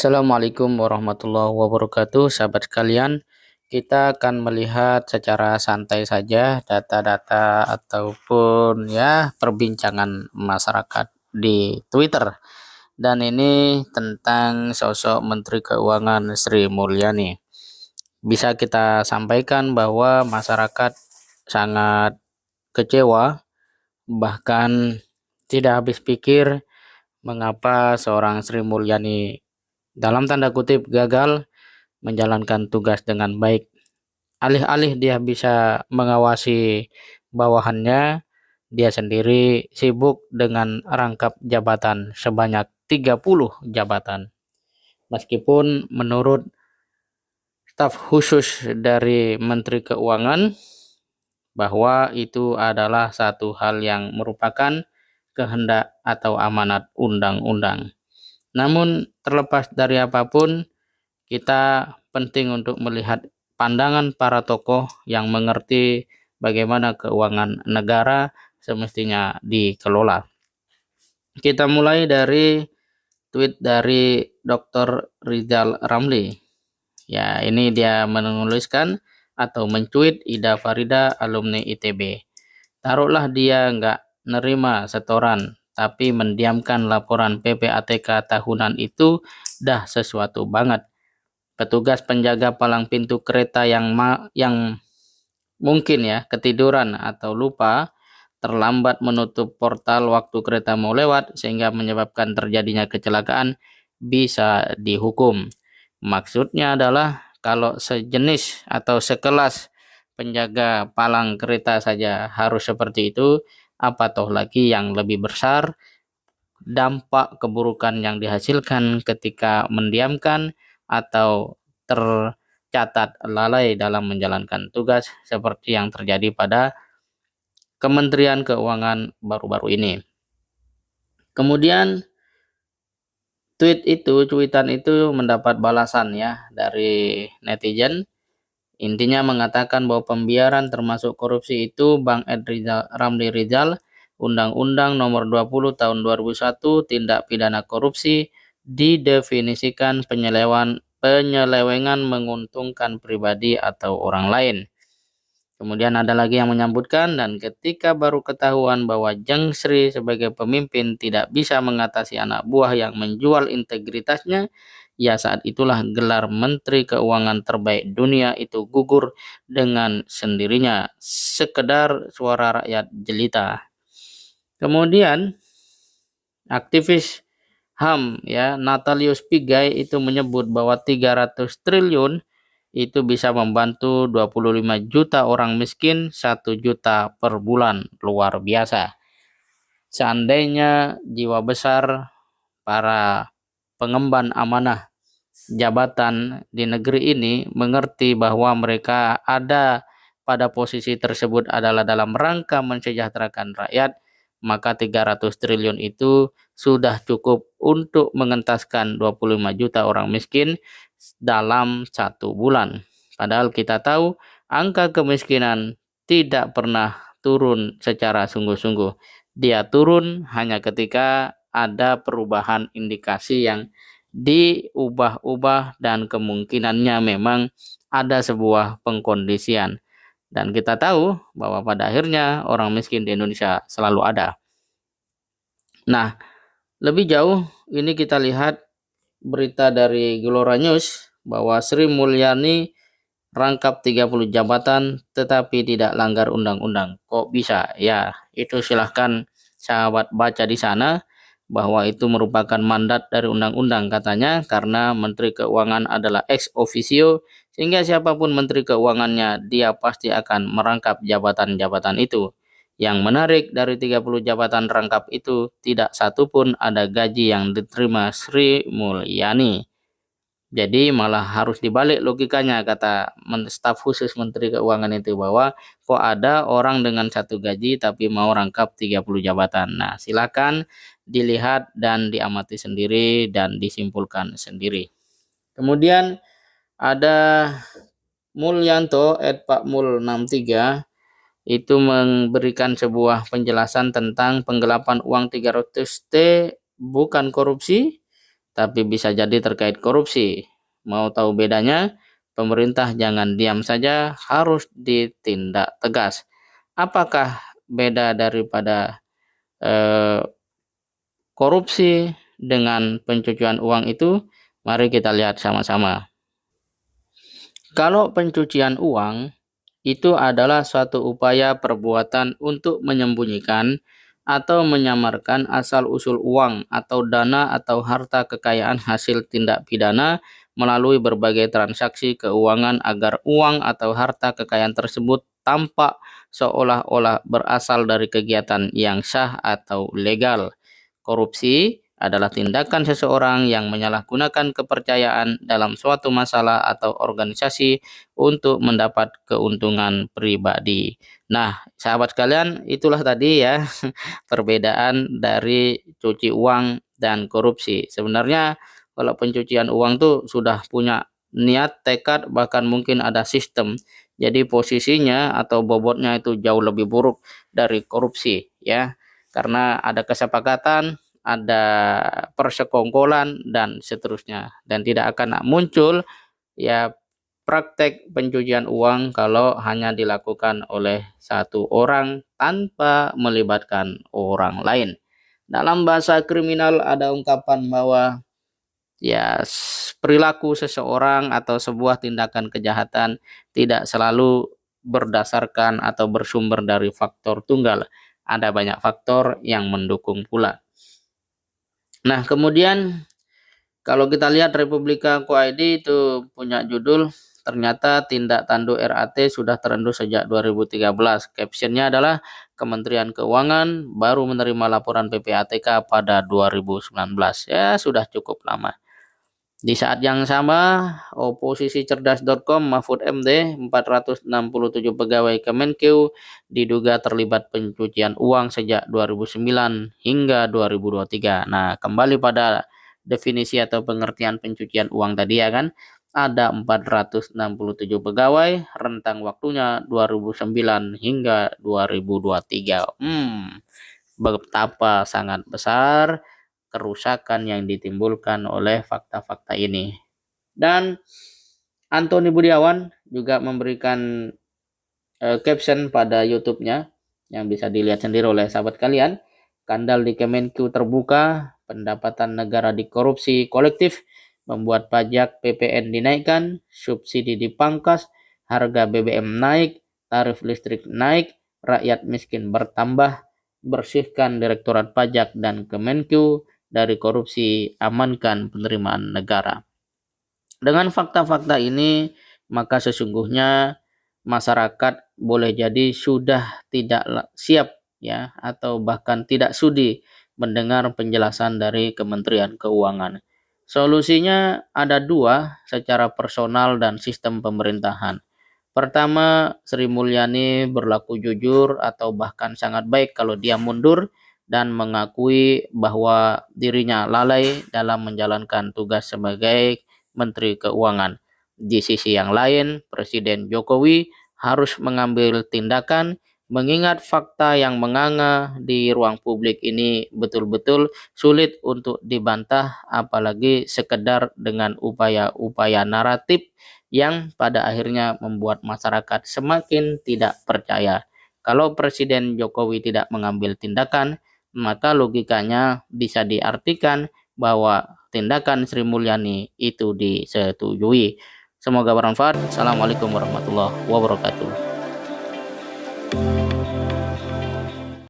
Assalamualaikum warahmatullahi wabarakatuh, sahabat sekalian. Kita akan melihat secara santai saja data-data ataupun perbincangan masyarakat di Twitter. Dan ini tentang sosok Menteri Keuangan Sri Mulyani. Bisa kita sampaikan bahwa masyarakat sangat kecewa, bahkan tidak habis pikir mengapa seorang Sri Mulyani dalam tanda kutip gagal menjalankan tugas dengan baik. Alih-alih dia bisa mengawasi bawahannya, dia sendiri sibuk dengan rangkap jabatan sebanyak 30 jabatan. Meskipun menurut staf khusus dari Menteri Keuangan bahwa itu adalah satu hal yang merupakan kehendak atau amanat undang-undang. Namun terlepas dari apapun, kita penting untuk melihat pandangan para tokoh yang mengerti bagaimana keuangan negara semestinya dikelola. Kita mulai dari tweet dari Dr. Rizal Ramli. Ya, ini dia menuliskan atau mencuit Ida Farida alumni ITB. Taruhlah dia nggak nerima setoran, tapi mendiamkan laporan PPATK tahunan itu dah sesuatu banget. Petugas penjaga palang pintu kereta yang mungkin ketiduran atau lupa terlambat menutup portal waktu kereta mau lewat sehingga menyebabkan terjadinya kecelakaan bisa dihukum. Maksudnya adalah kalau sejenis atau sekelas penjaga palang kereta saja harus seperti itu, apa toh lagi yang lebih besar dampak keburukan yang dihasilkan ketika mendiamkan atau tercatat lalai dalam menjalankan tugas seperti yang terjadi pada Kementerian Keuangan baru-baru ini. Kemudian cuitan itu mendapat balasan dari netizen. Intinya mengatakan bahwa pembiaran termasuk korupsi itu Bang Ramli Rizal, Undang-Undang Nomor 20 Tahun 2001 Tindak Pidana Korupsi didefinisikan penyelewengan menguntungkan pribadi atau orang lain. Kemudian ada lagi yang menyambutkan, dan ketika baru ketahuan bahwa Jeng Sri sebagai pemimpin tidak bisa mengatasi anak buah yang menjual integritasnya, ya saat itulah gelar Menteri Keuangan terbaik dunia itu gugur dengan sendirinya, sekedar suara rakyat jelita. Kemudian aktivis HAM Natalius Pigai itu menyebut bahwa 300 triliun itu bisa membantu 25 juta orang miskin 1 juta per bulan. Luar biasa. Seandainya jiwa besar para pengemban amanah jabatan di negeri ini mengerti bahwa mereka ada pada posisi tersebut adalah dalam rangka mensejahterakan rakyat, maka 300 triliun itu sudah cukup untuk mengentaskan 25 juta orang miskin dalam 1 bulan. Padahal kita tahu angka kemiskinan tidak pernah turun secara sungguh-sungguh. Dia turun hanya ketika ada perubahan indikasi yang diubah-ubah dan kemungkinannya memang ada sebuah pengkondisian. Dan kita tahu bahwa pada akhirnya orang miskin di Indonesia selalu ada. Nah, lebih jauh ini kita lihat berita dari Gelora News bahwa Sri Mulyani rangkap 30 jabatan tetapi tidak langgar undang-undang. Kok bisa? Ya, itu silahkan sahabat baca di sana bahwa itu merupakan mandat dari undang-undang katanya, karena Menteri Keuangan adalah ex officio, sehingga siapapun Menteri Keuangannya dia pasti akan merangkap jabatan-jabatan itu. Yang menarik dari 30 jabatan rangkap itu tidak satupun ada gaji yang diterima Sri Mulyani. Jadi malah harus dibalik logikanya, kata staf khusus Menteri Keuangan itu, bahwa kok ada orang dengan 1 gaji tapi mau rangkap 30 jabatan. Nah, silakan dilihat dan diamati sendiri dan disimpulkan sendiri. Kemudian ada Mulyanto @pakmul63 itu memberikan sebuah penjelasan tentang penggelapan uang 300T bukan korupsi, tapi bisa jadi terkait korupsi. Mau tahu bedanya? Pemerintah jangan diam saja, harus ditindak tegas. Apakah beda daripada eh, korupsi dengan pencucian uang itu? Mari kita lihat sama-sama. Kalau pencucian uang itu adalah suatu upaya perbuatan untuk menyembunyikan atau menyamarkan asal-usul uang atau dana atau harta kekayaan hasil tindak pidana melalui berbagai transaksi keuangan agar uang atau harta kekayaan tersebut tampak seolah-olah berasal dari kegiatan yang sah atau legal. Korupsi adalah tindakan seseorang yang menyalahgunakan kepercayaan dalam suatu masalah atau organisasi untuk mendapat keuntungan pribadi. Nah, sahabat sekalian, itulah tadi ya perbedaan dari cuci uang dan korupsi. Sebenarnya kalau pencucian uang tuh sudah punya niat, tekad, bahkan mungkin ada sistem. Jadi posisinya atau bobotnya itu jauh lebih buruk dari korupsi ya. Karena ada kesepakatan, ada persekongkolan dan seterusnya. Dan tidak akan muncul ya praktek pencucian uang kalau hanya dilakukan oleh satu orang tanpa melibatkan orang lain. Dalam bahasa kriminal ada ungkapan bahwa ya perilaku seseorang atau sebuah tindakan kejahatan tidak selalu berdasarkan atau bersumber dari faktor tunggal. Ada banyak faktor yang mendukung pula. Nah, kemudian kalau kita lihat Republika.co.id itu punya judul, ternyata tindak tanduk RAT sudah terenduh sejak 2013. Captionnya adalah Kementerian Keuangan baru menerima laporan PPATK pada 2019. Ya, sudah cukup lama. Di saat yang sama, oposisi cerdas.com Mahfud MD 467 pegawai Kemenkeu diduga terlibat pencucian uang sejak 2009 hingga 2023. Nah, kembali pada definisi atau pengertian pencucian uang tadi ya kan, ada 467 pegawai, rentang waktunya 2009 hingga 2023. Betapa sangat besar kerusakan yang ditimbulkan oleh fakta-fakta ini. Dan Antoni Budiawan juga memberikan caption pada YouTube-nya yang bisa dilihat sendiri oleh sahabat kalian. Skandal di Kemenku terbuka, pendapatan negara dikorupsi kolektif, membuat pajak PPN dinaikkan, subsidi dipangkas, harga BBM naik, tarif listrik naik, rakyat miskin bertambah, bersihkan Direktorat Pajak dan Kemenku dari korupsi, amankan penerimaan negara. Dengan fakta-fakta ini, maka sesungguhnya masyarakat boleh jadi sudah tidak siap ya, atau bahkan tidak sudi mendengar penjelasan dari Kementerian Keuangan. Solusinya ada dua secara personal dan sistem pemerintahan. Pertama, Sri Mulyani berlaku jujur atau bahkan sangat baik kalau dia mundur dan mengakui bahwa dirinya lalai dalam menjalankan tugas sebagai Menteri Keuangan. Di sisi yang lain, Presiden Jokowi harus mengambil tindakan mengingat fakta yang menganga di ruang publik ini betul-betul sulit untuk dibantah, apalagi sekedar dengan upaya-upaya naratif yang pada akhirnya membuat masyarakat semakin tidak percaya. Kalau Presiden Jokowi tidak mengambil tindakan, maka logikanya bisa diartikan bahwa tindakan Sri Mulyani itu disetujui. Semoga bermanfaat. Assalamualaikum warahmatullahi wabarakatuh.